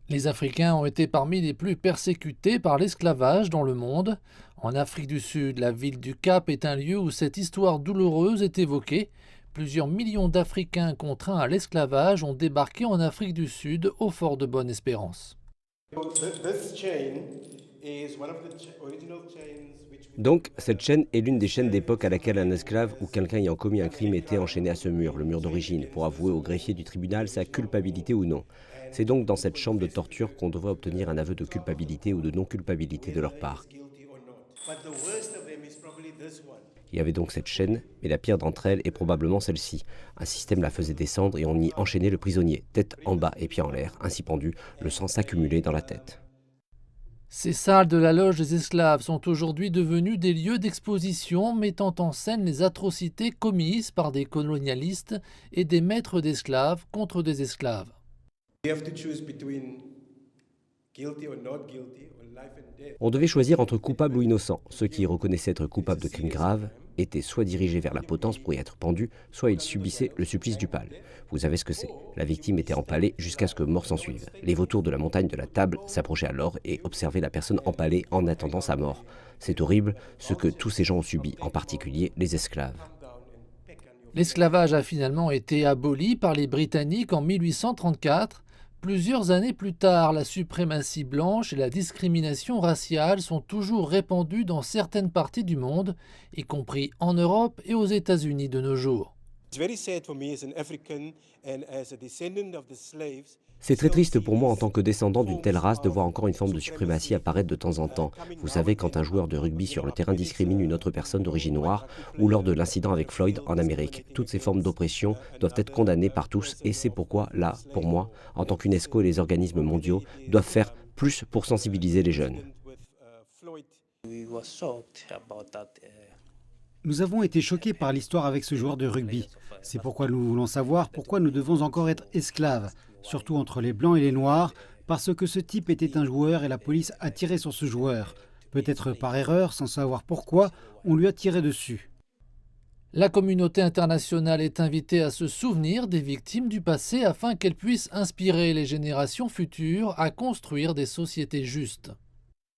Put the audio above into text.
Les Africains ont été parmi les plus persécutés par l'esclavage dans le monde. En Afrique du Sud, la ville du Cap est un lieu où cette histoire douloureuse est évoquée. Plusieurs millions d'Africains contraints à l'esclavage ont débarqué en Afrique du Sud au fort de Bonne-Espérance. Donc, cette chaîne est l'une des chaînes d'époque à laquelle un esclave ou quelqu'un ayant commis un crime était enchaîné à ce mur, le mur d'origine, pour avouer au greffier du tribunal sa culpabilité ou non. C'est donc dans cette chambre de torture qu'on devrait obtenir un aveu de culpabilité ou de non-culpabilité de leur part. Il y avait donc cette chaîne, mais la pire d'entre elles est probablement celle-ci. Un système la faisait descendre et on y enchaînait le prisonnier, tête en bas et pieds en l'air, ainsi pendu, le sang s'accumulait dans la tête. Ces salles de la loge des esclaves sont aujourd'hui devenues des lieux d'exposition mettant en scène les atrocités commises par des colonialistes et des maîtres d'esclaves contre des esclaves. On devait choisir entre coupables ou innocents. Ceux qui reconnaissaient être coupables de crimes graves étaient soit dirigés vers la potence pour y être pendus, soit ils subissaient le supplice du pal. Vous savez ce que c'est. La victime était empalée jusqu'à ce que mort s'ensuive. Les vautours de la montagne de la table s'approchaient alors et observaient la personne empalée en attendant sa mort. C'est horrible ce que tous ces gens ont subi, en particulier les esclaves. L'esclavage a finalement été aboli par les Britanniques en 1834. Plusieurs années plus tard, la suprématie blanche et la discrimination raciale sont toujours répandues dans certaines parties du monde, y compris en Europe et aux États-Unis de nos jours. C'est très triste pour moi en tant que descendant d'une telle race de voir encore une forme de suprématie apparaître de temps en temps. Vous savez, quand un joueur de rugby sur le terrain discrimine une autre personne d'origine noire, ou lors de l'incident avec Floyd en Amérique. Toutes ces formes d'oppression doivent être condamnées par tous et c'est pourquoi, là, pour moi, en tant qu'UNESCO et les organismes mondiaux, doivent faire plus pour sensibiliser les jeunes. Nous avons été choqués par l'histoire avec ce joueur de rugby. C'est pourquoi nous voulons savoir pourquoi nous devons encore être esclaves, surtout entre les blancs et les noirs, parce que ce type était un joueur et la police a tiré sur ce joueur. Peut-être par erreur, sans savoir pourquoi, on lui a tiré dessus. La communauté internationale est invitée à se souvenir des victimes du passé afin qu'elles puissent inspirer les générations futures à construire des sociétés justes.